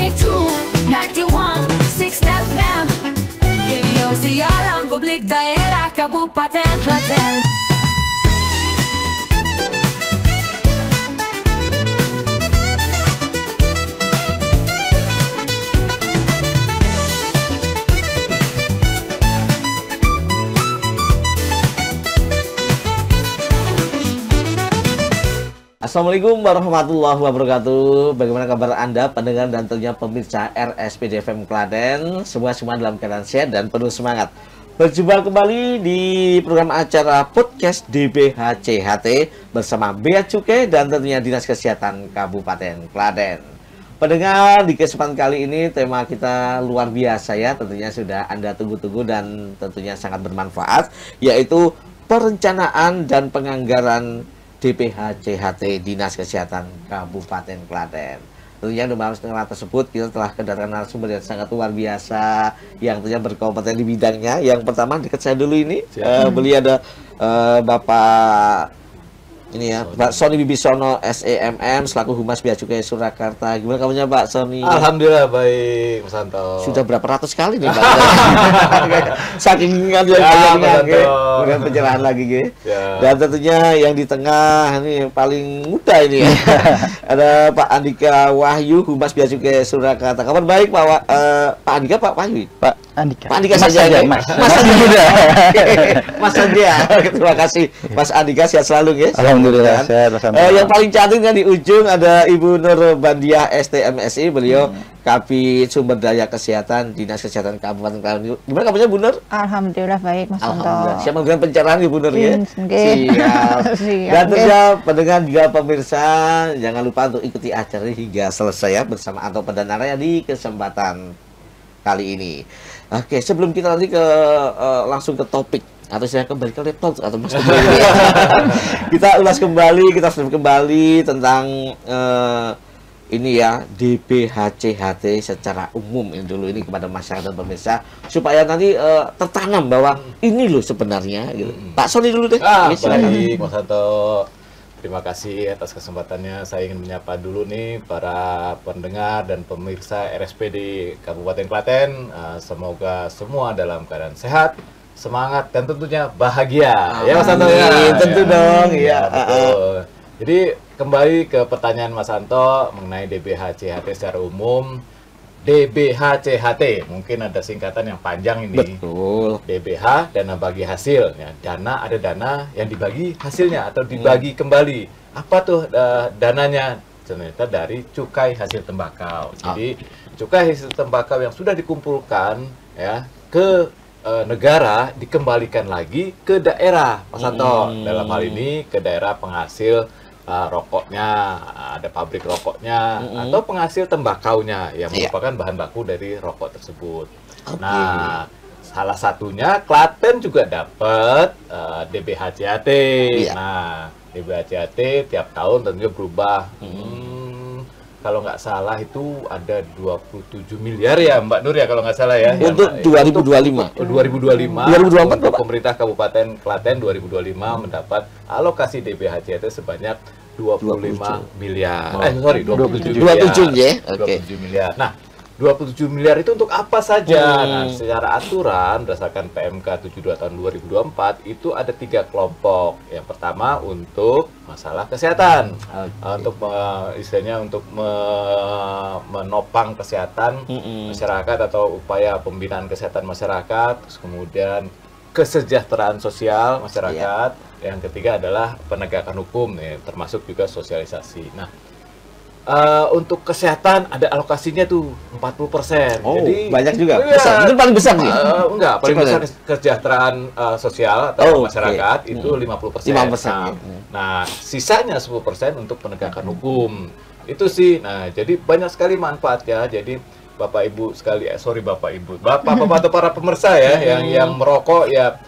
92, 91, 6 FM. Ini siaran publik daerah Kabupaten Klaten. Assalamualaikum warahmatullahi wabarakatuh. Bagaimana kabar Anda, pendengar dan tentunya pemirsa RSPD FM Klaten? Semua dalam keadaan sehat dan penuh semangat. Berjumpa kembali di program acara podcast DBHCHT bersama Bea Cukai dan tentunya Dinas Kesehatan Kabupaten Klaten. Pendengar, di kesempatan kali ini tema kita luar biasa ya, tentunya sudah Anda tunggu-tunggu dan tentunya sangat bermanfaat, yaitu perencanaan dan penganggaran DBHCHT Dinas Kesehatan Kabupaten Klaten. Tentunya dalam setengah tersebut kita telah kedatangan narasumber yang sangat luar biasa yang tentunya berkompeten di bidangnya. Yang pertama dekat saya dulu ini, beliau ada Bapak ini ya, Pak Sony Bibisono SEMM selaku Humas Bea Cukai Surakarta. Gimana kabarnya Pak Sony? Alhamdulillah baik, Mas Santo. Sudah berapa ratus kali nih Pak? Saking ingat ya, kemudian pencerahan lagi gitu. Ya. Dan tentunya yang di tengah ini paling muda ini ya. Ada Pak Andika Wahyu Humas Bea Cukai Surakarta. Kabar baik Pak Andika, Pak Wahyu? Pak Andika. Pak Andika Mas saja ya? Mas. Mas Andika. Mas Andika. Terima kasih Mas Andika, sehat selalu ya. Alhamdulillah sehat. Yang paling cantik kan di ujung ada Ibu Nur Bandiah STMSI, beliau Kabid Sumber Daya Kesehatan Dinas Kesehatan Kabupaten Klaten. Gimana kabarnya Bu Nur? Alhamdulillah baik Mas Santo. Alhamdulillah. Siap memberikan pencerahan Ibu Nur ya. Siap. Dan tentunya pendengar juga pemirsa jangan lupa untuk ikuti acara hingga selesai ya bersama Anto Pedanaraya di kesempatan kali ini. Oke, sebelum kita nanti langsung ke topik atau saya kembali ke laptop atau mas kembali. Kita ulas kembali, kita sudah kembali tentang ini ya DBHCHT secara umum ini dulu ini kepada masyarakat dan pemirsa supaya nanti tertanam bahwa ini loh sebenarnya gitu. Pak Sony dulu deh. Baik Mas Santo. Terima kasih atas kesempatannya. Saya ingin menyapa dulu nih para pendengar dan pemirsa RSPD Kabupaten Klaten. Semoga semua dalam keadaan sehat, semangat dan tentunya bahagia. Ya Mas Santo ya. Tentu dong. Ya, betul. Jadi kembali ke pertanyaan Mas Santo mengenai DBHCHT secara umum. DBHCHT mungkin ada singkatan yang panjang ini. Betul. DBH dana bagi hasil. Ya, dana ada dana yang dibagi hasilnya atau dibagi kembali. Apa tuh dananya? Ternyata dari cukai hasil tembakau. Jadi cukai hasil tembakau yang sudah dikumpulkan ya ke negara dikembalikan lagi ke daerah, Mas Santo. Dalam hal ini ke daerah penghasil rokoknya, ada pabrik rokoknya, atau penghasil tembakaunya yang merupakan bahan baku dari rokok tersebut. Nah, salah satunya Klaten juga dapat DBHCHT. Nah, DBHCHT tiap tahun tentunya berubah. Kalau nggak salah itu ada 27 miliar ya Mbak Nur ya kalau nggak salah ya. Untuk 2025. 2025. 2024 untuk pemerintah Kabupaten Klaten 2025 mendapat alokasi DBHCHT sebanyak 25 miliar. Sorry, 27 miliar. 27 ya. Oke. 27 miliar. Nah, 27 miliar itu untuk apa saja? Nah, secara aturan berdasarkan PMK 72 tahun 2024 itu ada 3 kelompok. Yang pertama untuk masalah kesehatan, untuk istilahnya untuk menopang kesehatan masyarakat atau upaya pembinaan kesehatan masyarakat. Terus kemudian kesejahteraan sosial masyarakat. Yang ketiga adalah penegakan hukum, termasuk juga sosialisasi. Nah, untuk kesehatan ada alokasinya tuh 40%. Oh, jadi banyak juga. Ya, besar. Itu paling besar nih. Enggak, paling besar kesejahteraan sosial atau masyarakat itu 50%. 5%. Nah, sisanya 10% untuk penegakan hukum. Itu sih. Nah, jadi banyak sekali manfaatnya. Jadi Bapak Ibu sekali, Bapak Ibu, Bapak atau para pemirsa ya yang merokok ya.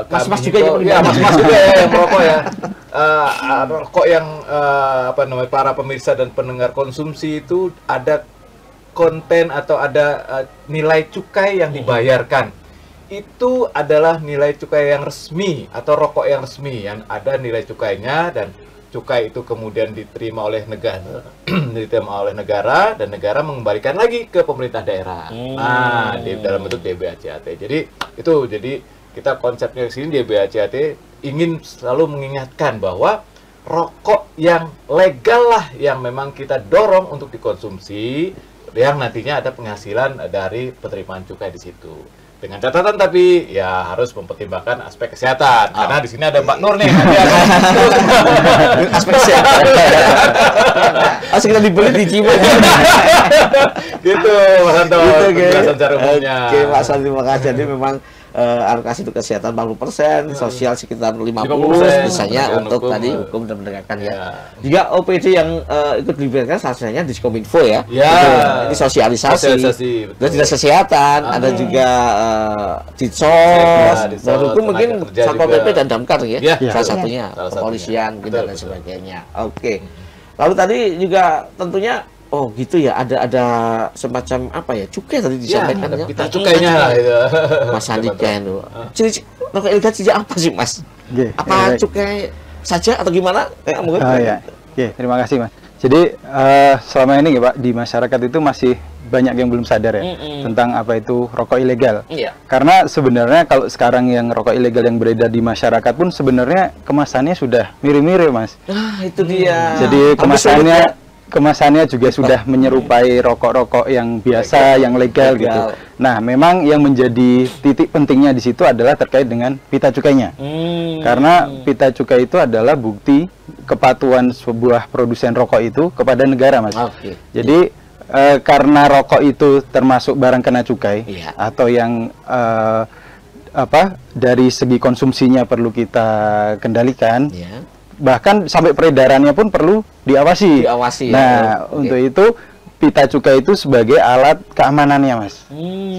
Mas juga ya, mas juga ya yang merokok ya. Rokok yang para pemirsa dan pendengar konsumsi itu ada konten atau ada nilai cukai yang dibayarkan. Itu adalah nilai cukai yang resmi atau rokok yang resmi yang ada nilai cukainya dan cukai itu kemudian diterima oleh negara, dan negara mengembalikan lagi ke pemerintah daerah. Nah, dalam bentuk DBHCAT. Jadi kita konsepnya di sini DBHCAT ingin selalu mengingatkan bahwa rokok yang legal lah yang memang kita dorong untuk dikonsumsi, yang nantinya ada penghasilan dari penerimaan cukai di situ. Dengan catatan tapi ya harus mempertimbangkan aspek kesehatan. Karena di sini ada Mbak Nur nih. Aspek kesehatan. Asal kita dibeli di Cibubur. Gitu, Mas Santo. Penjelasan secara umumnya. Oke, Mas Santo, terima kasih. Jadi memang alokasi untuk kesehatan 40%, sosial sekitar 50%, misalnya untuk tadi hukum dan penegakan ya. Jika OPD yang ikut diberikan salah satunya di Kominfo ya. Ini sosialisasi. Dan dinas kesehatan, ada juga Ditsos, hukum mungkin Satpol PP dan Damkar ya. Salah satunya kepolisian dan lain sebagainya. Oke. Lalu tadi juga tentunya gitu ya, ada semacam apa ya, cukai tadi disampaikan ya. Kita cukainya lah itu. Mas Andika itu. Ciri rokok ilegal sejak apa sih, Mas? Apa cukai saja atau gimana? Mungkin. Terima kasih, Mas. Jadi selama ini ya, Pak, di masyarakat itu masih banyak yang belum sadar ya tentang apa itu rokok ilegal. Karena sebenarnya kalau sekarang yang rokok ilegal yang beredar di masyarakat pun sebenarnya kemasannya sudah mirip-mirip, Mas. Itu dia. Jadi kemasannya juga sudah menyerupai rokok-rokok yang biasa, yang legal gitu. Nah, memang yang menjadi titik pentingnya di situ adalah terkait dengan pita cukainya. Karena pita cukai itu adalah bukti kepatuhan sebuah produsen rokok itu kepada negara, Mas. Jadi karena rokok itu termasuk barang kena cukai atau yang dari segi konsumsinya perlu kita kendalikan. Bahkan sampai peredarannya pun perlu diawasi. Nah, untuk itu pita cukai itu sebagai alat keamanannya, Mas.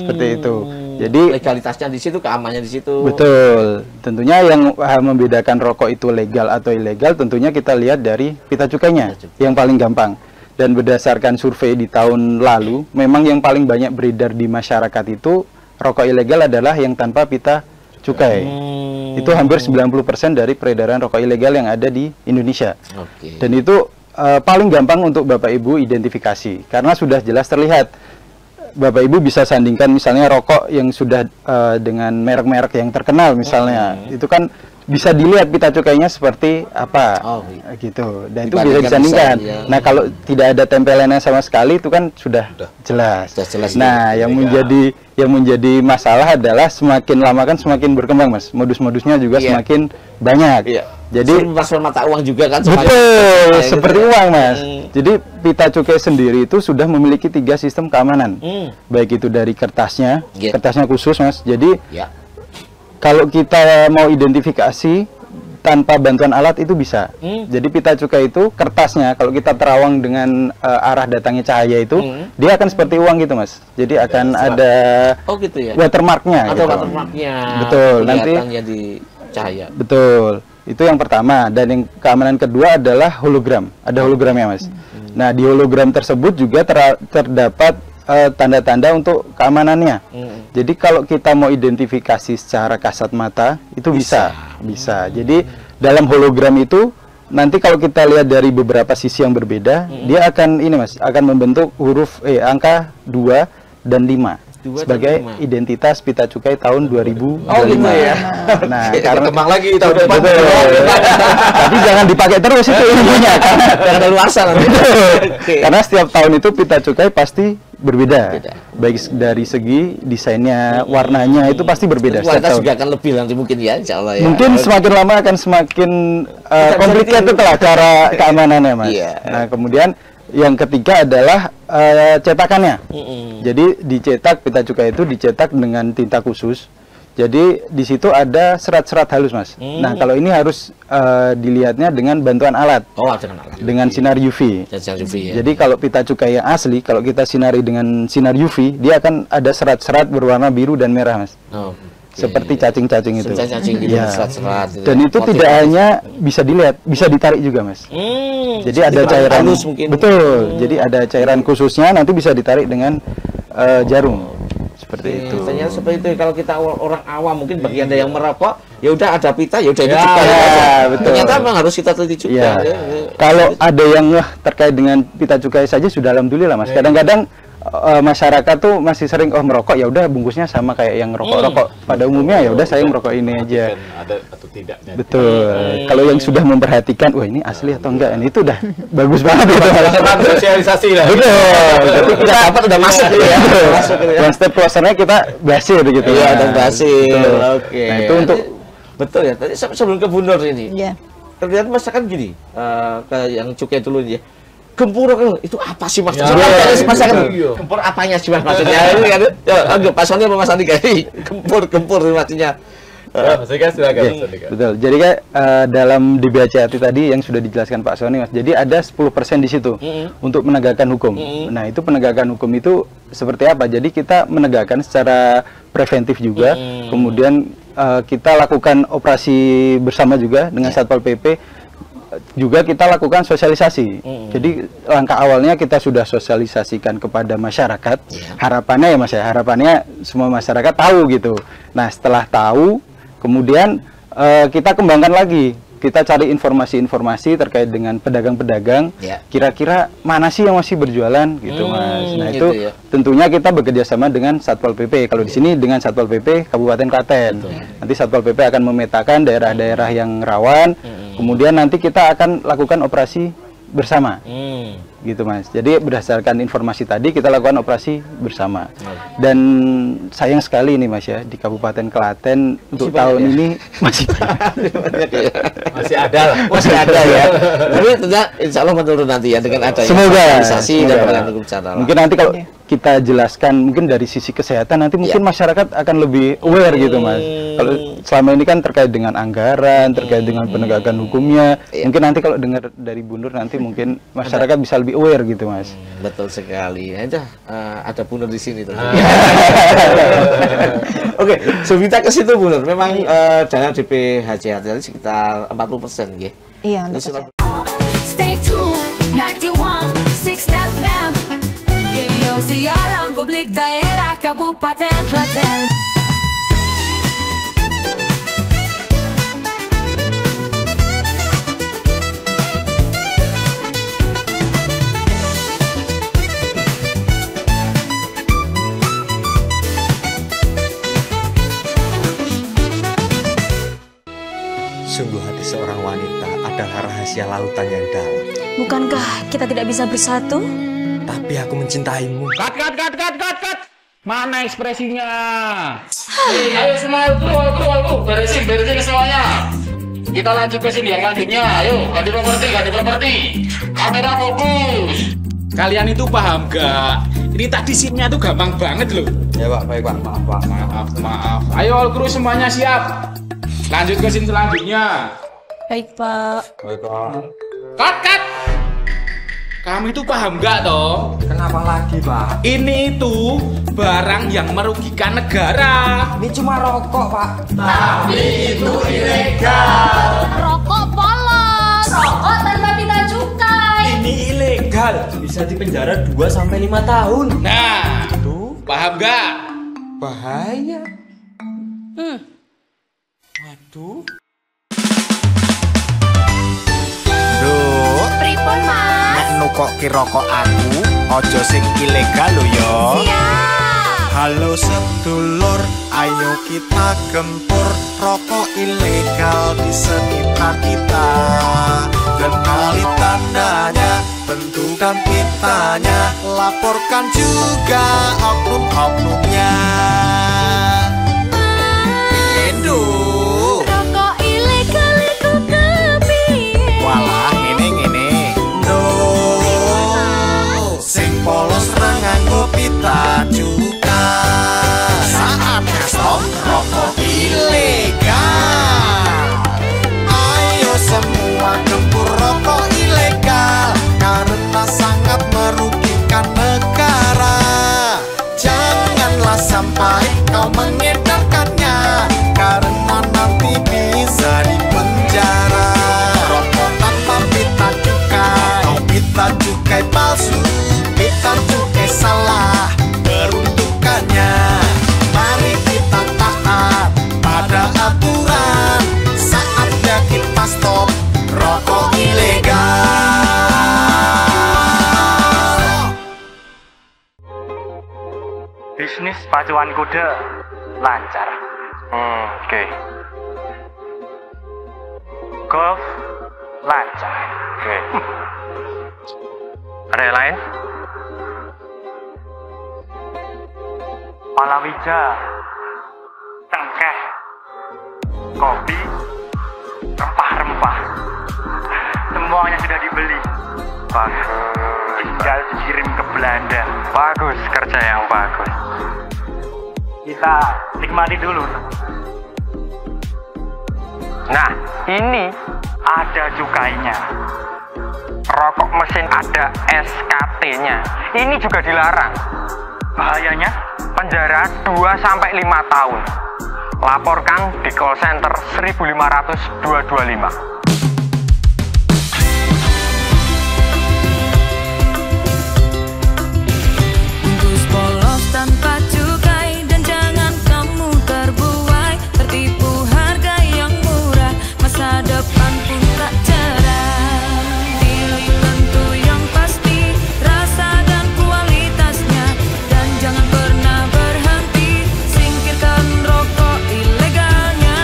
Seperti itu. Jadi legalitasnya di situ, keamanannya di situ. Betul. Tentunya yang membedakan rokok itu legal atau ilegal tentunya kita lihat dari pita cukainya yang paling gampang. Dan berdasarkan survei di tahun lalu, memang yang paling banyak beredar di masyarakat itu rokok ilegal adalah yang tanpa pita cukai. Itu hampir 90% dari peredaran rokok ilegal yang ada di Indonesia. Dan itu paling gampang untuk Bapak Ibu identifikasi karena sudah jelas terlihat. Bapak Ibu bisa sandingkan misalnya rokok yang sudah dengan merek-merek yang terkenal misalnya. Itu kan bisa dilihat pita cukainya seperti apa gitu. Dan itu bisa disandingkan. Nah, kalau tidak ada tempelannya sama sekali itu kan sudah jelas. Nah, yang menjadi masalah adalah semakin lama kan semakin berkembang, Mas. Modus-modusnya juga semakin banyak. Jadi transfer mata uang juga kan. Betul, seperti uang, Mas. Jadi pita cukai sendiri itu sudah memiliki 3 sistem keamanan. Baik itu dari kertasnya khusus, Mas. Jadi kalau kita mau identifikasi tanpa bantuan alat itu bisa. Jadi pita cukai itu kertasnya kalau kita terawang dengan arah datangnya cahaya itu dia akan seperti uang gitu, Mas. Jadi akan ada watermarknya. Ada watermarknya. Betul. Nanti di cahaya. Betul. Itu yang pertama. Dan yang keamanan kedua adalah hologram. Ada hologramnya, Mas. Nah, di hologram tersebut juga terdapat tanda-tanda untuk keamanannya. Jadi kalau kita mau identifikasi secara kasat mata itu bisa. Jadi dalam hologram itu nanti kalau kita lihat dari beberapa sisi yang berbeda, dia akan akan membentuk huruf angka 2 dan 5 sebagai identitas pita cukai tahun 2025. Gitu ya. Nah, karena kembang lagi tahun depan. Tapi jangan dipakai terus itu ilmunya karena luasa nanti. Karena setiap tahun itu pita cukai pasti berbeda. Baik dari segi desainnya, warnanya itu pasti berbeda. Kualitas juga akan lebih nanti mungkin ya, insya Allah ya. Mungkin semakin lama akan semakin complicated lah cara keamanannya, Mas. Nah, kemudian yang ketiga adalah cetakannya. Jadi dicetak pita cukai itu dicetak dengan tinta khusus. Jadi di situ ada serat-serat halus, Mas. Nah, kalau ini harus dilihatnya dengan bantuan alat. Dengan sinar UV. Jadi kalau pita cukai yang asli, kalau kita sinari dengan sinar UV, dia akan ada serat-serat berwarna biru dan merah, Mas. Seperti cacing-cacing itu. Dan itu tidak hanya bisa dilihat, bisa ditarik juga, Mas. Jadi ada cairan halus mungkin. Betul. Jadi ada cairan khususnya nanti bisa ditarik dengan jarum. seperti itu. Ternyata seperti itu. Kalau kita orang awam mungkin bagi Anda yang merokok, ya udah ada pita, ya udah itu Ya, cukai ya, aja. betul. Ternyata memang harus kita teliti juga. Ya. Kalau ada yang terkait dengan pita cukai saja sudah alhamdulillah Mas. Kadang-kadang masyarakat tuh masih sering merokok, ya udah bungkusnya sama kayak yang rokok-rokok pada umumnya, ya udah saya merokok ini aja. Ada atau tidaknya. Betul. Kalau yang sudah memperhatikan, wah ini asli atau enggak, ini itu udah bagus banget itu. Sosialisasi lah. Betul. Jadi kita dapat udah masuk gitu ya. Masuk gitu ya. One step closer-nya kita berhasil gitu. Iya, dan berhasil. Betul. Oke. Nah, itu untuk betul ya. Tadi sebelum ke Bu Nur ini. Iya. Terlihat masakan gini, ke yang cukai dulu ya. Gempur itu apa sih maksudnya? Ya, Masakan iya. gempur apanya sih Mas maksudnya? Ini kan ya, Pak Sony apa Mas Andi kayak gempur maksudnya. Ya, Mas Eka silakan. Mas Eka. Betul. Jadi kan dalam DBHCAT tadi yang sudah dijelaskan Pak Sony Mas. Jadi ada 10% di situ untuk menegakkan hukum. Nah, itu penegakan hukum itu seperti apa? Jadi kita menegakkan secara preventif juga. Kemudian kita lakukan operasi bersama juga dengan Satpol PP. Juga kita lakukan sosialisasi. Jadi langkah awalnya kita sudah sosialisasikan kepada masyarakat. Harapannya ya Mas ya, harapannya semua masyarakat tahu gitu. Nah, setelah tahu, kemudian kita kembangkan lagi. Kita cari informasi-informasi terkait dengan pedagang-pedagang. Kira-kira mana sih yang masih berjualan gitu Mas. Nah, gitu itu ya. tentunya kita bekerja sama dengan Satpol PP. Kalau di sini dengan Satpol PP Kabupaten Klaten. Nanti Satpol PP akan memetakan daerah-daerah yang rawan. Kemudian nanti kita akan lakukan operasi bersama. Gitu Mas. Jadi berdasarkan informasi tadi kita lakukan operasi bersama. Dan sayang sekali ini Mas ya, di Kabupaten Klaten untuk tahun ini masih Masih ada lah. Masih ada ya. Tapi tentunya insya Allah menurun nanti ya dengan adanya Semoga. sosialisasi dan penegakan hukum secara mungkin nanti kalau kita jelaskan mungkin dari sisi kesehatan nanti mungkin masyarakat akan lebih aware gitu Mas. Kalau selama ini kan terkait dengan anggaran, terkait dengan penegakan hukumnya. Mungkin nanti kalau dengar dari Bu Nur nanti mungkin masyarakat bisa lebih aware gitu Mas. betul sekali. Nah, ada Bu Nur di sini tentunya. Oke, sebelum kita ke situ Bu Nur, memang dana DBHCAT tadi sekitar 40% ya. Iya, Terus betul. Stay tuned, 91.6 FM. Radio Siaran Publik Daerah Kabupaten Klaten. Sungguh hati seorang wanita adalah rahasia lautan yang dalam. Bukankah kita tidak bisa bersatu? Tapi aku mencintaimu. Cut. Mana ekspresinya? Ayo semua, kru. Beresin semuanya. Kita lanjut ke sini yang lanjutnya. Ayo, ganti properti. Kamera fokus. Kalian itu paham gak? Ini tadi scene-nya tuh gampang banget loh. Ya Pak, baik Pak. Maaf. Ayo all kru semuanya siap. Lanjut ke scene selanjutnya. Baik, Pak. Baik Pak. Cut. Kamu itu paham gak toh? Kenapa lagi Pak? Ini itu barang yang merugikan negara. Ini cuma rokok Pak. Rokok polos. Rokok tanpa pita cukai. Ini ilegal. Bisa dipenjara 2-5 tahun. Nah, paham gak? Bahaya. Waduh. Duh, Pripun Mas? nek nukoki rokok aku, ojo sing ilegal lho yo. Siap. Halo sedulur, ayo kita gempur rokok ilegal di sekitar kita. Kenali tandanya, bentuk dan pitanya, laporkan juga oknum-oknumnya. Indo. Rokok ilegal itu kepiye? Walah ngene. Sing polos ra nganggo pita cukai. Saatnya stop rokok ilegal. Ayo semua gempur rokok ilegal karena sangat merugikan negara. Janganlah sampai Bisnis pacuan kuda lancar. Oke. Golf lancar. Oke. Ada yang lain? Palawija, cengkeh, kopi, rempah-rempah, semuanya sudah dibeli. Bagus. Tinggal dikirim ke Belanda. Bagus, kerja yang bagus. Kita nikmati dulu. Nah, ini ada cukainya. Rokok mesin ada SKT-nya. Ini juga dilarang. Bahayanya? Penjara 2-5 tahun. Laporkan di call center 1500225. Bungkus polos tanpa cukai dan jangan kamu terbuai, tertipu harga yang murah, masa depan pun tak cerah. Pilih tentu yang pasti, rasa dan kualitasnya, dan jangan pernah berhenti, singkirkan rokok ilegalnya.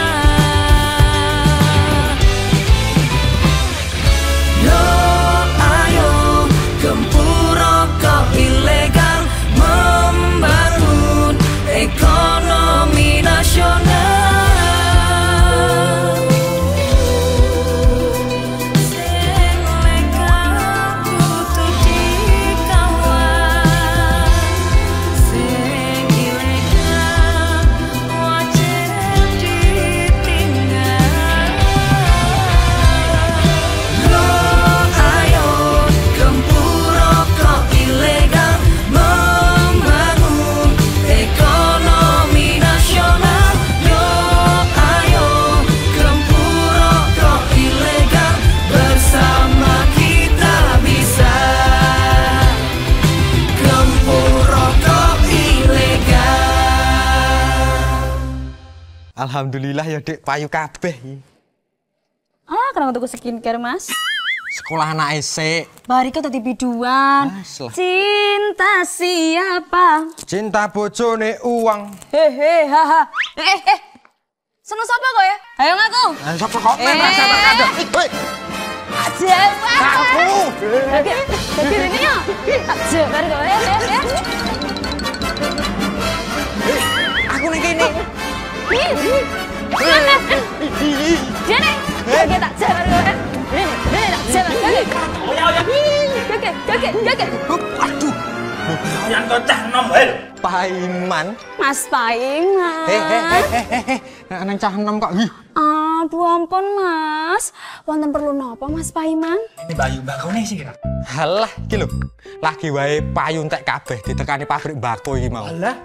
Yo, ayo, gempur rokok ilegal, membangun ekonomi nasional. Sing legal kudu dikawal, sing ilegal wajib ditinggal. Yo, ayo, gempur rokok ilegal, membangun ekonomi nasional. Yo, ayo, gempur rokok ilegal, bersama kita bisa. Gempur rokok ilegal. Alhamdulillah ya Dek, payu kabeh. Ah, kenapa tuku skincare, Mas? Sekolah anak esek. Barika tadi biduan. Lah. Cinta siapa? Cinta bojone uang. Hehe, haha. Seneng sapa kok ya? Ayo ngaku. Sapa kok merasa ada. Aja. Aku. Jadi ini ya. Aja baru kok ya. Aku ning kene. Jadi, kaget tak jalan kok ya. Ini tak jalan kaget. Kaget. Aduh. Yang kocah nom, hel. Paiman. Mas Paiman. Nang cah enom kok. Aduh ampun Mas. Wonten perlu napa Mas Paiman? Ini bayu bakone sih kira. Halah iki lho. Lagi wae payu entek kabeh ditekani pabrik mbako iki mau. Alah,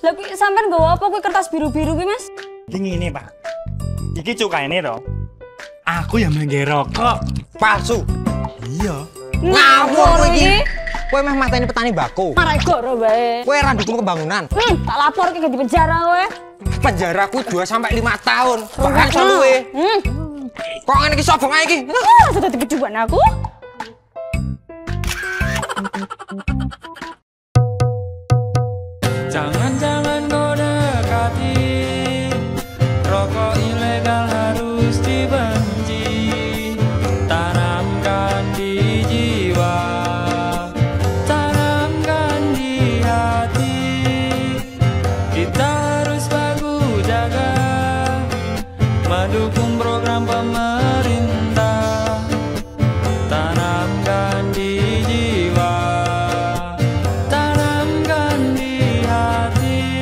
Lah kuwi sampean nggawa apa kuwi kertas biru-biru kuwi Mas? ini Pak. Iki cukaine to. Aku yang mengge rokok. Palsu. Iya. Ngawur iki. Kowe meh mateni petani mbako. Marai goro bae. Kowe ra ndukung pembangunan. Tak lapor ke di penjara kowe. Penjaraku 2-5 tahun. Bahkan luwe. Kok ngene iki sobong ae iki? Sudah dibiduan aku. Jangan kau dekati, rokok ilegal harus dibenci, tanamkan di jiwa, tanamkan di hati, kita harus baku jaga, mendukung program pemerintah, tanamkan di jiwa, tanamkan di hati.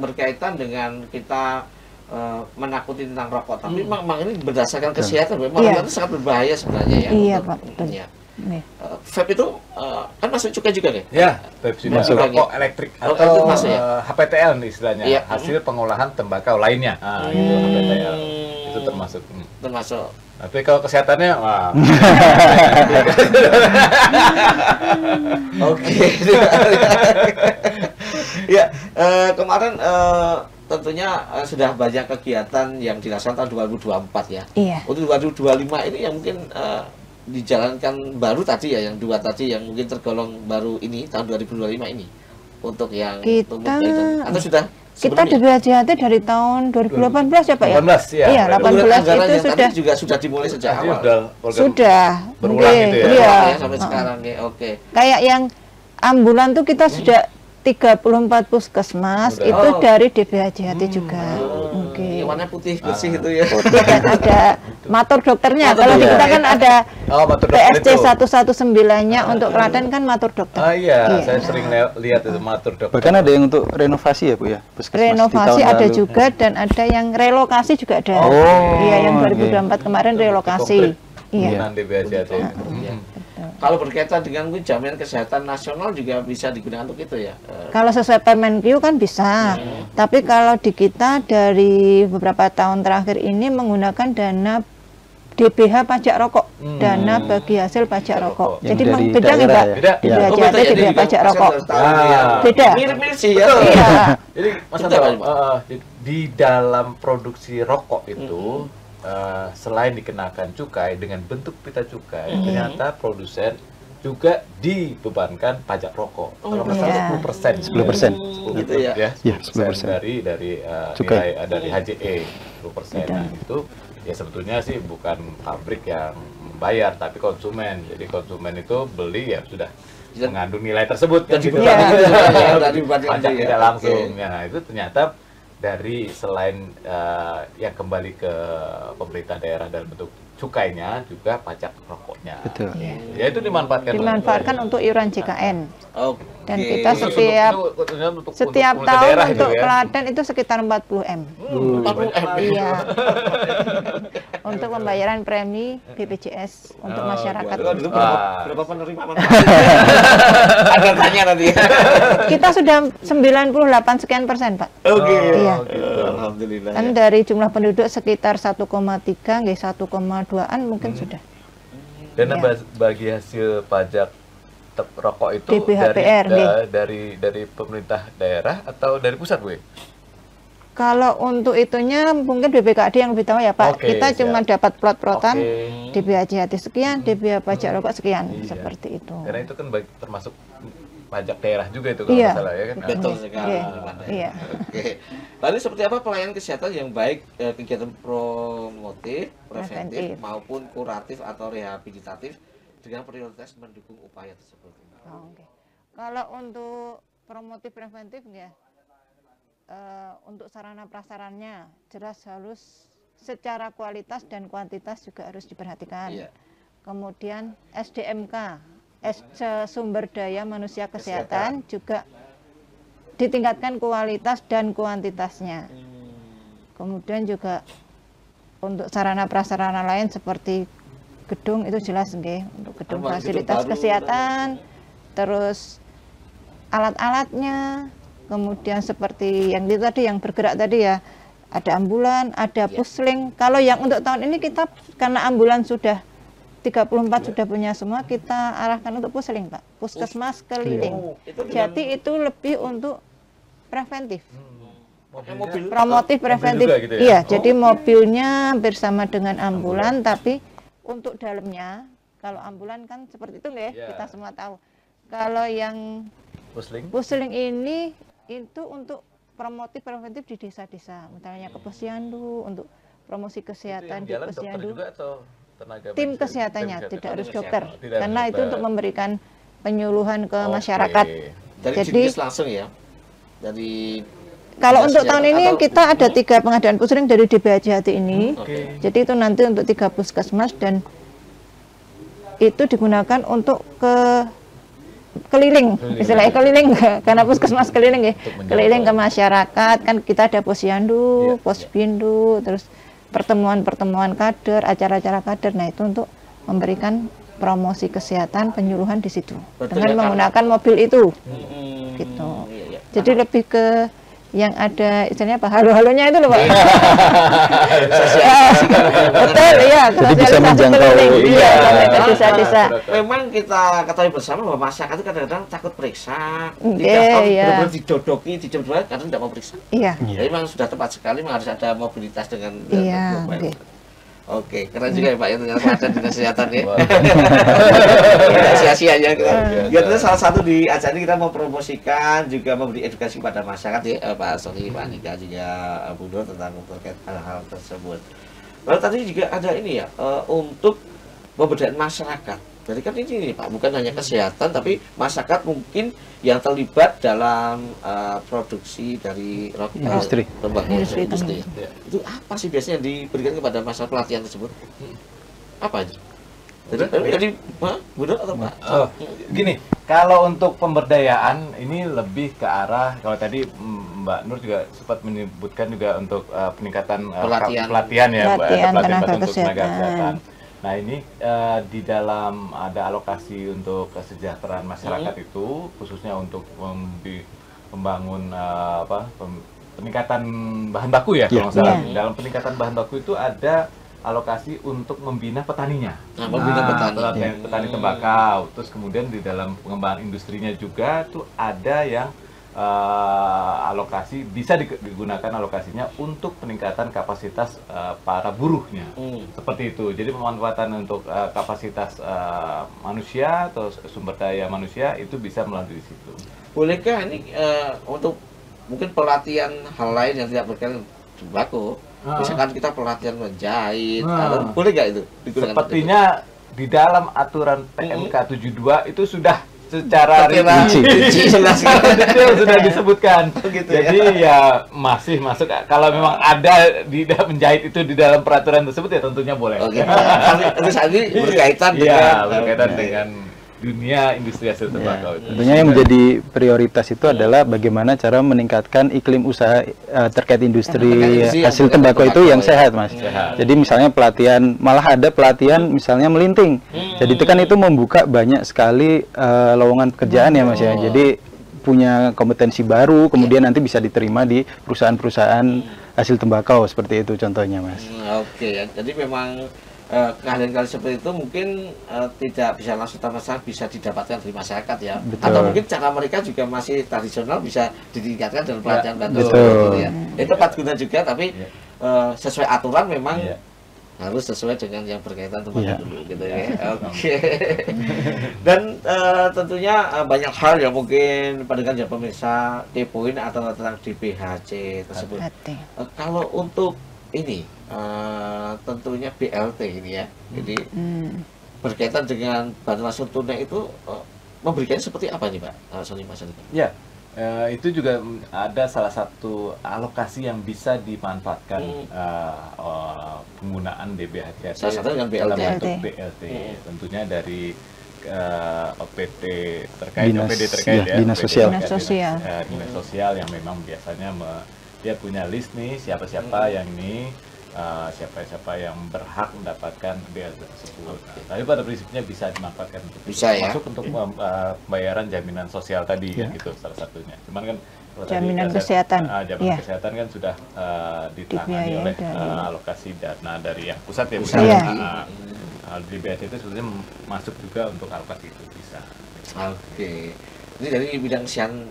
berkaitan dengan kita menakuti tentang rokok, tapi memang ini berdasarkan kesehatan, memang rokok itu sangat berbahaya sebenarnya ya. Iya Pak, betul. Ya. Vape itu kan masuk cukai juga nih? Ya, vape juga rokok elektrik atau HPTL istilahnya, hasil pengolahan tembakau lainnya. Itu HPTL, itu termasuk. Termasuk. Tapi kalau kesehatannya, wah. Oke. Ya, kemarin tentunya sudah banyak kegiatan yang dilaksanakan tahun 2024 ya. Iya. Untuk 2025 ini yang mungkin dijalankan baru tadi ya, yang dua tadi yang mungkin tergolong baru ini tahun 2025 ini. Untuk yang kita atau sudah kita di BHJAT dari tahun 2018 ya Pak ya? 18 ya. Iya, 18 itu sudah dimulai sejak awal. Sudah. Berulang gitu ya. Iya. Sampai sekarang ya. Oke. Kayak yang ambulan tuh kita sudah 34 puskesmas itu dari DBHJAT juga. Yang warna putih bersih itu ya. Putih dan ada matur dokternya. Kalau di kita kan ada PSC 119-nya untuk Klaten kan matur dokter. Iya, saya sering lihat itu matur dokter. Bahkan ada yang untuk renovasi ya Bu ya? Renovasi ada juga dan ada yang relokasi juga ada. Iya, yang 2024 kemarin relokasi. Iya. Kalau berkaitan dengan jaminan kesehatan nasional juga bisa digunakan untuk itu ya? Kalau sesuai Permenkyu kan bisa, tapi kalau di kita dari beberapa tahun terakhir ini menggunakan dana DBH pajak rokok, dana bagi hasil pajak rokok. Jadi memang beda nggak Pak? DBH DBH pajak rokok. Beda. Mirip-mirip sih ya. Iya. Jadi Mas di dalam produksi rokok itu selain dikenakan cukai dengan bentuk pita cukai, ternyata produsen juga dibebankan pajak rokok. Kalau masalah 10%. 10%. Gitu ya. 10% dari nilai dari HJE 10%. Nah, itu ya sebetulnya sih bukan pabrik yang membayar tapi konsumen. Jadi konsumen itu beli ya sudah mengandung nilai tersebut kan gitu. Pajak tidak langsung. Nah, itu ternyata dari selain yang kembali ke pemerintah daerah dalam bentuk cukainya juga pajak rokoknya. Betul. Ya itu dimanfaatkan untuk iuran JKN. Dan kita untuk setiap tahun untuk Klaten itu sekitar 40 M. 40 M. Iya. Untuk pembayaran premi BPJS untuk masyarakat. Berapa penerima? Ada tanya nanti. Kita sudah 98 sekian persen Pak. Oke. Iya. Alhamdulillah. Kan dari jumlah penduduk sekitar 1,3 nggih 1,2-an mungkin sudah. Dana bagi hasil pajak rokok itu dari pemerintah daerah atau dari pusat, Bu? Kalau untuk itunya mungkin BPKD yang lebih tahu ya Pak. Kita cuma dapat plot-plotan DBHJAT sekian, DBH pajak rokok sekian, seperti itu. Karena itu kan termasuk pajak daerah juga itu kalau masalah ya kan. Betul sekali. Iya. Oke. Lalu seperti apa pelayanan kesehatan yang baik, kegiatan promotif, preventif maupun kuratif atau rehabilitatif dengan prioritas mendukung upaya tersebut? Kalau untuk promotif preventif ya, untuk sarana prasarannya jelas harus secara kualitas dan kuantitas juga harus diperhatikan. Kemudian SDMK, sumber daya manusia kesehatan juga ditingkatkan kualitas dan kuantitasnya. Kemudian juga untuk sarana prasarana lain seperti gedung itu jelas nggih, untuk gedung fasilitas kesehatan, terus alat-alatnya, kemudian seperti yang tadi yang bergerak tadi ya, ada ambulan, ada pusling. Kalau yang untuk tahun ini kita karena ambulan sudah 34 sudah punya semua, kita arahkan untuk pusling Pak, puskesmas keliling. Jadi itu lebih untuk preventif. Promotif preventif. Gitu ya? Iya, jadi mobilnya hampir sama dengan ambulan, tapi untuk dalamnya, kalau ambulan kan seperti itu nggak ya? Kita semua tahu. Kalau yang pusling ini itu untuk promotif preventif di desa-desa, misalnya ke Posyandu untuk promosi kesehatan di Posyandu. Tim kesehatannya tidak harus dokter, karena itu untuk memberikan penyuluhan ke masyarakat. Jadi langsung ya dari. Kalau untuk tahun ini kita ada 3 pengadaan pusling dari DBHJAT ini. Jadi itu nanti untuk 3 puskesmas dan itu digunakan untuk ke keliling, istilahnya keliling karena puskesmas keliling ya, keliling ke masyarakat kan kita ada posyandu, posbindu, terus pertemuan-pertemuan kader, acara-acara kader. Nah itu untuk memberikan promosi kesehatan penyuluhan di situ dengan menggunakan mobil itu, gitu. Jadi lebih ke yang ada istilahnya apa, halo-halonya itu loh Pak. Betul ya, jadi bisa menjangkau sampai ke desa-desa. Memang kita ketahui bersama bahwa masyarakat itu kadang-kadang takut periksa, benar-benar didodoki, dijemput, kadang tidak mau periksa. Iya. Jadi memang sudah tepat sekali, memang harus ada mobilitas dengan Oke, keren juga ya Pak ya, ternyata ada dinas kesehatan ya. Tidak sia-sia ya kita. Ya terus salah satu di acara ini kita mau promosikan juga memberi edukasi pada masyarakat ya, Pak Sony, Pak Nika juga Bu Nur tentang terkait hal-hal tersebut. Lalu tadi juga ada ini ya, untuk pemberdayaan masyarakat. Jadi kan ini Pak, bukan hanya kesehatan tapi masyarakat mungkin yang terlibat dalam produksi dari industri. Itu apa sih biasanya yang diberikan kepada masyarakat pelatihan tersebut? Apa aja? Jadi Bunda atau Pak? Gini, kalau untuk pemberdayaan ini lebih ke arah, kalau tadi Mbak Nur juga sempat menyebutkan juga untuk peningkatan pelatihan ya, pelatihan tenaga kesehatan. Nah ini di dalam ada alokasi untuk kesejahteraan masyarakat itu khususnya untuk membangun peningkatan bahan baku ya kalau nggak salah. Dalam peningkatan bahan baku itu ada alokasi untuk membina petaninya. Membina petani tembakau. Terus kemudian di dalam pengembangan industrinya juga tuh ada yang alokasi bisa digunakan alokasinya untuk peningkatan kapasitas para buruhnya, seperti itu. Jadi pemanfaatan untuk kapasitas manusia atau sumber daya manusia itu bisa melalui situ. Bolehkah ini untuk mungkin pelatihan hal lain yang tidak berkaitan tembakau? Misalkan kita pelatihan menjahit, boleh nggak itu digunakan? Sepertinya di dalam aturan PMK 72 itu sudah secara rinci sudah disebutkan. Jadi ya masih masuk kalau memang ada di menjahit itu di dalam peraturan tersebut ya tentunya boleh. Terus ini berkaitan dengan dunia industri hasil tembakau. Tentunya yang menjadi prioritas itu adalah bagaimana cara meningkatkan iklim usaha terkait industri hasil tembakau itu yang sehat, Mas. Jadi misalnya pelatihan, malah ada pelatihan misalnya melinting. Jadi itu kan itu membuka banyak sekali lowongan pekerjaan ya, Mas ya. Jadi punya kompetensi baru, kemudian nanti bisa diterima di perusahaan-perusahaan hasil tembakau seperti itu contohnya, Mas. Oke, jadi memang keahlian-keahlian seperti itu mungkin tidak bisa langsung bisa didapatkan dari masyarakat ya. Betul. Atau mungkin cara mereka juga masih tradisional bisa ditingkatkan dalam pelatihan gitu ya. Itu tepat guna juga tapi sesuai aturan memang harus sesuai dengan yang berkaitan tembakau dulu gitu ya. Oke. Dan tentunya banyak hal yang mungkin pendengar dan pemirsa kepoin atau tentang DBHC tersebut. Kalau untuk ini tentunya BLT ini ya, jadi berkaitan dengan bantuan langsung tunai itu memberikannya seperti apa nih Pak? Ya, itu juga ada salah satu alokasi yang bisa dimanfaatkan penggunaan DBHC salah satu dengan BLT. Dalam bentuk BLT, tentunya dari OPD terkait, OPD terkait ya, dinas sosial, dinas sosial yang memang biasanya dia punya list nih siapa-siapa yang ini siapa-siapa yang berhak mendapatkan BLT tersebut. Tapi pada prinsipnya bisa dimanfaatkan untuk masuk untuk pembayaran jaminan sosial tadi kan gitu salah satunya. Cuman kan jaminan kesehatan, jaminan kesehatan kan sudah ditangani oleh alokasi dana dari yang pusat ya. Di BLT itu sebenarnya masuk juga untuk alokasi itu bisa. Oke. Ini dari bidang kesehatan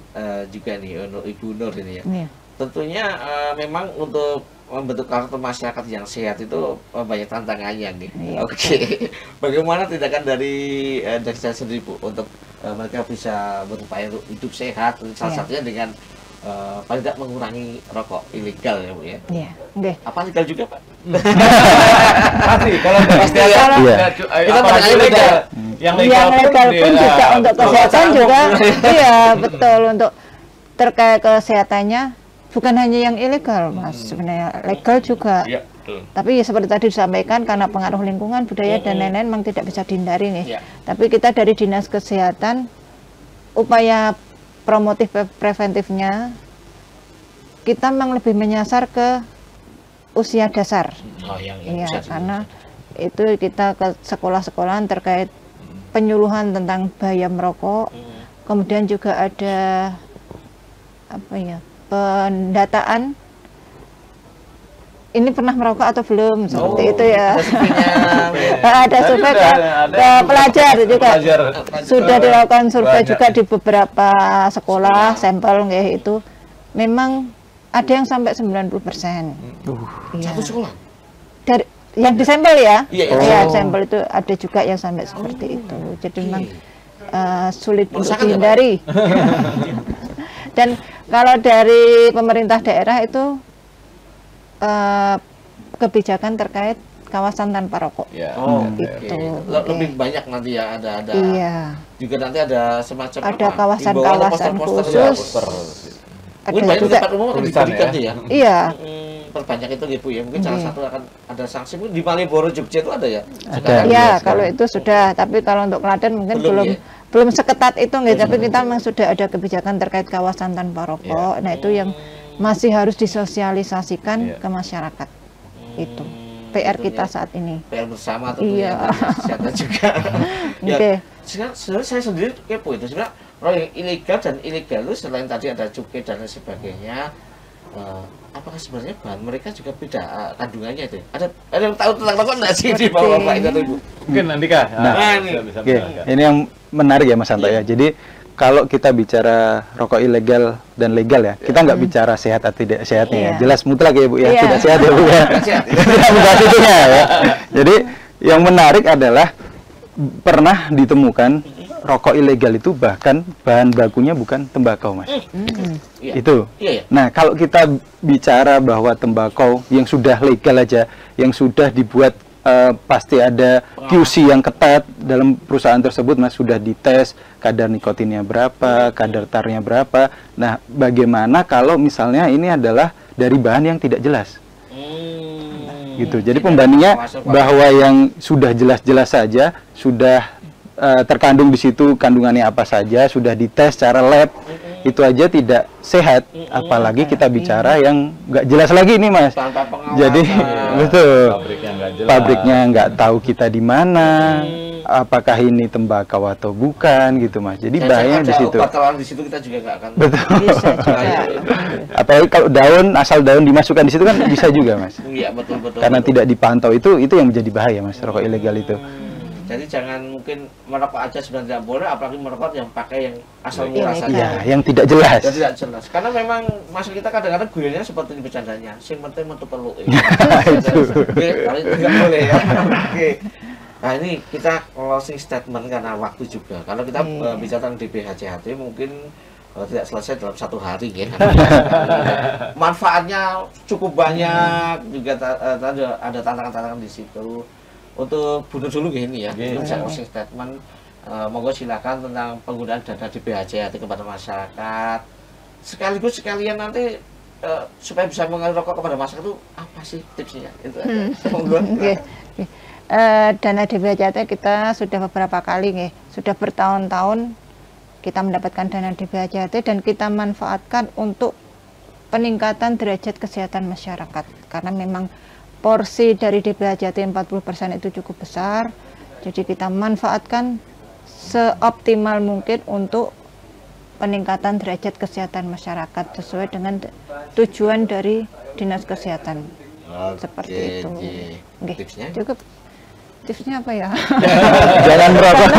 juga nih untuk Ibu Nur ini ya. Tentunya memang untuk membentuk karakter masyarakat yang sehat itu banyak tantangannya nih. Oke. Bagaimana tindakan dari saya sendiri Bu untuk mereka bisa berupaya hidup sehat, salah satunya dengan paling tidak mengurangi rokok ilegal ya Bu ya. Apa legal juga Pak? Pasti kalau pasti kita mengenai legal. Yang legal pun juga untuk kesehatan juga. Iya betul, untuk terkait kesehatannya. Bukan hanya yang ilegal, Mas, sebenarnya legal juga. Tapi seperti tadi disampaikan, karena pengaruh lingkungan, budaya dan lain-lain memang tidak bisa dihindari nih. Tapi kita dari dinas kesehatan upaya promotif preventifnya kita memang lebih menyasar ke usia dasar. Iya, karena itu kita ke sekolah-sekolahan terkait penyuluhan tentang bahaya merokok. Kemudian juga ada apa ya, pendataan ini pernah merokok atau belum, seperti itu ya. Ada survei ke pelajar juga. Sudah dilakukan survei juga di beberapa sekolah, sampel itu memang ada yang sampai 90%. Satu sekolah? Dari yang disampel ya. Iya, sampel itu ada juga yang sampai seperti itu. Jadi memang sulit untuk dihindari. Dan kalau dari pemerintah daerah itu kebijakan terkait kawasan tanpa rokok. Itu lebih banyak nanti ya, ada juga nanti ada semacam ada kawasan-kawasan khusus. Mungkin banyak tempat umum akan diberikan ya. Iya. Perbanyak itu Bu ya. Mungkin salah satu akan ada sanksi. Mungkin di Malioboro, Jogja itu ada ya. Iya, kalau itu sudah. Tapi kalau untuk Klaten mungkin belum seketat itu tapi kita memang sudah ada kebijakan terkait kawasan tanpa rokok. Nah, itu yang masih harus disosialisasikan ke masyarakat. Itu PR kita saat ini. PR bersama tentunya. Kesehatan juga. Sebenarnya saya sendiri kepo itu sebenarnya kalau yang ilegal dan ilegal itu selain tadi ada cukai dan lain sebagainya, apakah sebenarnya bahan mereka juga beda kandungannya itu? Ada yang tahu tentang rokok nggak sih di bawah-bawah itu Ibu? Mungkin nanti Kak. Ini yang menarik ya Mas Santo ya. Jadi kalau kita bicara rokok ilegal dan legal ya, kita nggak bicara sehat atau tidak sehatnya ya. Jelas mutlak ya Bu ya, tidak sehat ya Bu ya. Tidak itunya ya. Jadi yang menarik adalah pernah ditemukan rokok ilegal itu bahkan bahan bakunya bukan tembakau Mas. Itu. Nah kalau kita bicara bahwa tembakau yang sudah legal aja, yang sudah dibuat pasti ada QC yang ketat dalam perusahaan tersebut Mas, sudah dites kadar nikotinnya berapa, kadar tarnya berapa. Nah, bagaimana kalau misalnya ini adalah dari bahan yang tidak jelas? Gitu. Jadi pembandingnya bahwa yang sudah jelas-jelas saja, sudah terkandung di situ kandungannya apa saja, sudah dites secara lab, itu aja tidak sehat, apalagi kita bicara yang nggak jelas lagi ini Mas. Jadi betul, pabriknya nggak tahu kita di mana, apakah ini tembakau atau bukan gitu Mas. Jadi bahaya di situ. Di situ kita juga nggak akan. Betul. Apalagi kalau daun, asal daun dimasukkan di situ kan bisa juga Mas. Iya betul. Karena tidak dipantau itu yang menjadi bahaya Mas, rokok ilegal itu. Jadi jangan mungkin merokok aja sebenarnya tidak boleh, apalagi merokok yang pakai yang asal murah saja. Iya, yang tidak jelas. Yang tidak jelas. Karena memang masuk kita kadang-kadang guyonnya seperti ini bercandanya. Sing penting metu perlu. Kalau itu nggak boleh ya. Oke. Nah ini kita closing statement karena waktu juga. Kalau kita bicara tentang DBHCHT mungkin tidak selesai dalam satu hari ya. Manfaatnya cukup banyak, juga ada tantangan-tantangan di situ. Untuk bunuh dulu gini ya, saya closing statement, monggo silakan tentang penggunaan dana DBHCHT kepada masyarakat. Sekalian nanti supaya bisa mengalir rokok kepada masyarakat itu apa sih tipsnya? Itu monggo. Dana DBHCHT kita sudah beberapa kali sudah bertahun-tahun kita mendapatkan dana DBHCHT dan kita manfaatkan untuk peningkatan derajat kesehatan masyarakat, karena memang porsi dari DBHCHT 40% itu cukup besar, jadi kita manfaatkan seoptimal mungkin untuk peningkatan derajat kesehatan masyarakat sesuai dengan tujuan dari Dinas Kesehatan. Seperti itu. Tipsnya? Cukup. Tipsnya apa ya? Jangan merokok.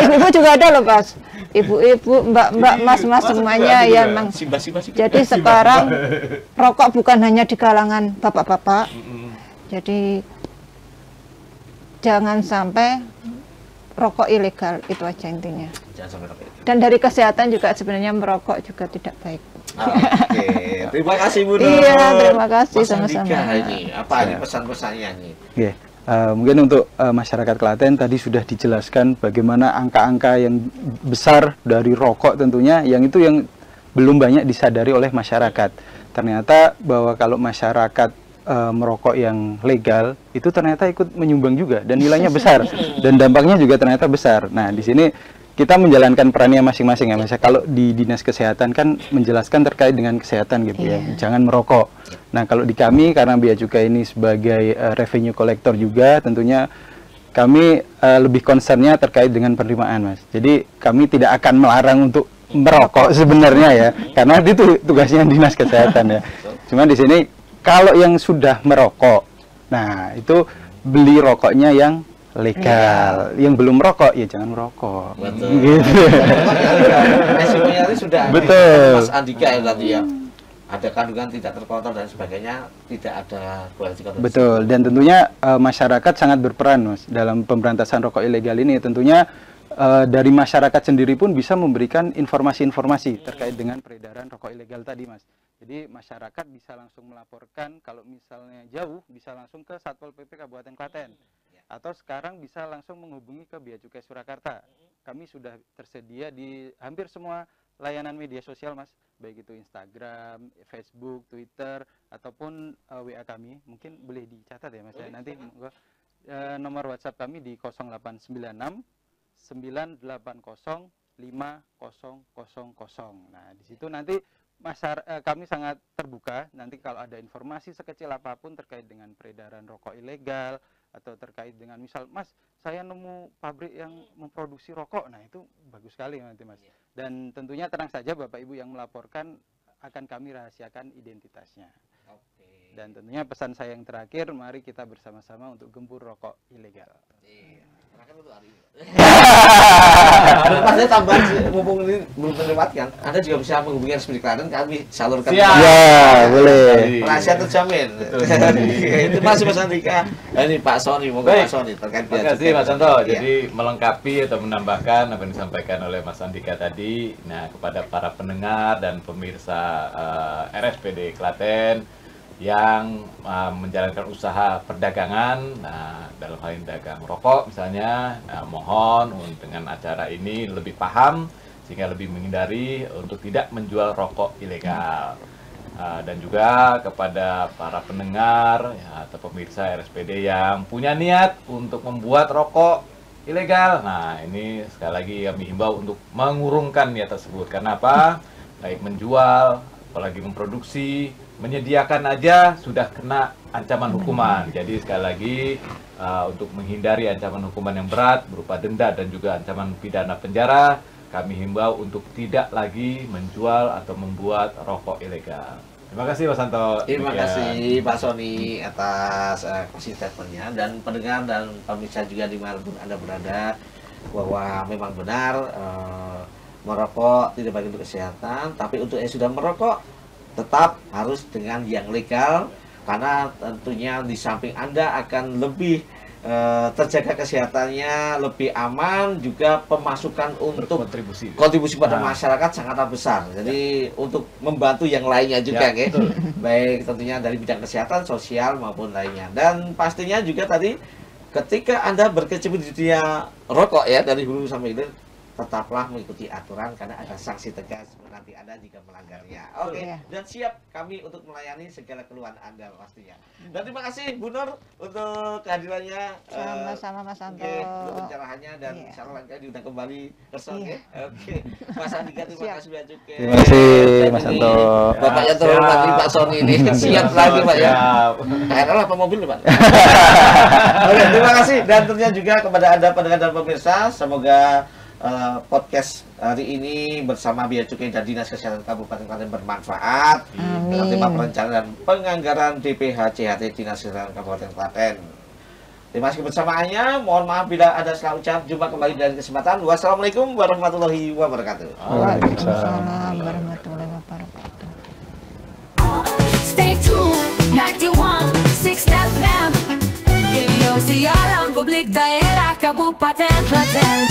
Ibu juga ada loh Mas. Ibu-ibu, mbak-mbak, mas-mas semuanya ya memang. Jadi sekarang rokok bukan hanya di kalangan bapak-bapak. Jadi jangan sampai rokok ilegal, itu aja intinya. Dan dari kesehatan juga sebenarnya merokok juga tidak baik. Oke, terima kasih Bu Nur. Iya, terima kasih sama-sama. Apa ini pesan-pesannya nih? Mungkin untuk masyarakat Klaten tadi sudah dijelaskan bagaimana angka-angka yang besar dari rokok tentunya, yang itu yang belum banyak disadari oleh masyarakat. Ternyata bahwa kalau masyarakat merokok yang legal itu ternyata ikut menyumbang juga dan nilainya besar dan dampaknya juga ternyata besar. Nah, di sini kita menjalankan perannya masing-masing ya Mas. Kalau di Dinas Kesehatan kan menjelaskan terkait dengan kesehatan gitu ya, jangan merokok. Nah, kalau di kami karena Bea Cukai ini sebagai revenue collector juga, tentunya kami lebih concernnya terkait dengan penerimaan Mas. Jadi kami tidak akan melarang untuk merokok sebenarnya ya, karena itu tugasnya Dinas Kesehatan ya. Cuma di sini kalau yang sudah merokok, nah itu beli rokoknya yang legal. Yang belum merokok ya jangan merokok. Betul. Gitu. Resikonya itu sudah betul. Mas Andika ya tadi ya. Ada kandungan tidak terkontrol dan sebagainya, tidak ada kualitas. Betul. Dan tentunya masyarakat sangat berperan Mas dalam pemberantasan rokok ilegal ini. Tentunya dari masyarakat sendiri pun bisa memberikan informasi-informasi terkait dengan peredaran rokok ilegal tadi Mas. Jadi masyarakat bisa langsung melaporkan, kalau misalnya jauh bisa langsung ke Satpol PP Kabupaten Klaten. Atau sekarang bisa langsung menghubungi ke Bea Cukai Surakarta. Kami sudah tersedia di hampir semua layanan media sosial Mas. Baik itu Instagram, Facebook, Twitter, ataupun WA kami. Mungkin boleh dicatat ya Mas ya. Nanti nomor WhatsApp kami di 0896 980 5000. Nah, di situ nanti kami sangat terbuka nanti kalau ada informasi sekecil apapun terkait dengan peredaran rokok ilegal atau terkait dengan misal Mas saya nemu pabrik yang memproduksi rokok, nah itu bagus sekali nanti Mas. Dan tentunya tenang saja Bapak Ibu yang melaporkan akan kami rahasiakan identitasnya. Dan tentunya pesan saya yang terakhir, mari kita bersama-sama untuk gempur rokok ilegal. Ada tambahan mumpung ini belum terlewatkan, Anda juga bisa menghubungi RSPD Klaten, kami salurkan. Ya, boleh. Rahasia terjamin. Itu masih Mas Andika. Ini Pak Sony, monggo Pak Sony terkait Bea Cukai. Terima kasih Mas Anto. Jadi melengkapi atau menambahkan apa yang disampaikan oleh Mas Andika tadi, nah kepada para pendengar dan pemirsa RSPD Klaten yang menjalankan usaha perdagangan, nah dalam hal ini dagang rokok misalnya, mohon dengan acara ini lebih paham sehingga lebih menghindari untuk tidak menjual rokok ilegal. Dan juga kepada para pendengar ya, atau pemirsa RSPD yang punya niat untuk membuat rokok ilegal, nah ini sekali lagi kami himbau untuk mengurungkan niat tersebut. Karena apa? Baik menjual, apalagi memproduksi, menyediakan aja sudah kena ancaman hukuman. Jadi sekali lagi untuk menghindari ancaman hukuman yang berat berupa denda dan juga ancaman pidana penjara, kami himbau untuk tidak lagi menjual atau membuat rokok ilegal. Terima kasih Mas Santo. Terima kasih Pak Sony atas statementnya, dan pendengar dan pemirsa juga dimanapun Anda berada, bahwa memang benar merokok tidak baik untuk kesehatan, tapi untuk yang sudah merokok tetap harus dengan yang legal, karena tentunya di samping Anda akan lebih terjaga kesehatannya, lebih aman, juga pemasukan untuk kontribusi pada masyarakat sangatlah besar. Jadi untuk membantu yang lainnya juga, ya, baik tentunya dari bidang kesehatan, sosial maupun lainnya. Dan pastinya juga tadi ketika Anda berkecimpung di dunia rokok ya, dari hulu sampai hilir, tetaplah mengikuti aturan karena ada sanksi tegas nanti Anda jika melanggarnya. Oke, dan siap kami untuk melayani segala keluhan Anda pastinya. Dan terima kasih Bu Nur untuk kehadirannya. Sama-sama Mas Anto. Untuk pencerahannya, dan insya Allah nanti diundang kembali bersama. Oke, Mas Andika terima kasih Bea Cukai. Terima kasih Mas Anto. Bapak yang terhormat Pak Sony ini siap lagi Pak ya. KRL apa mobil Pak? Oke, terima kasih, dan tentunya juga kepada Anda pendengar dan pemirsa, semoga podcast hari ini bersama Bea Cukai dan Dinas Kesehatan Kabupaten Klaten bermanfaat. Dalam tema perencanaan dan penganggaran DPH CHT Dinas Kesehatan Kabupaten Klaten. Terima kasih kebersamaannya. Mohon maaf bila ada salah ucap. Jumpa kembali dari kesempatan. Wassalamualaikum warahmatullahi wabarakatuh. Waalaikumsalam warahmatullahi wabarakatuh. Stay tuned, 91.6 FM. Give your siaran publik daerah Kabupaten Klaten.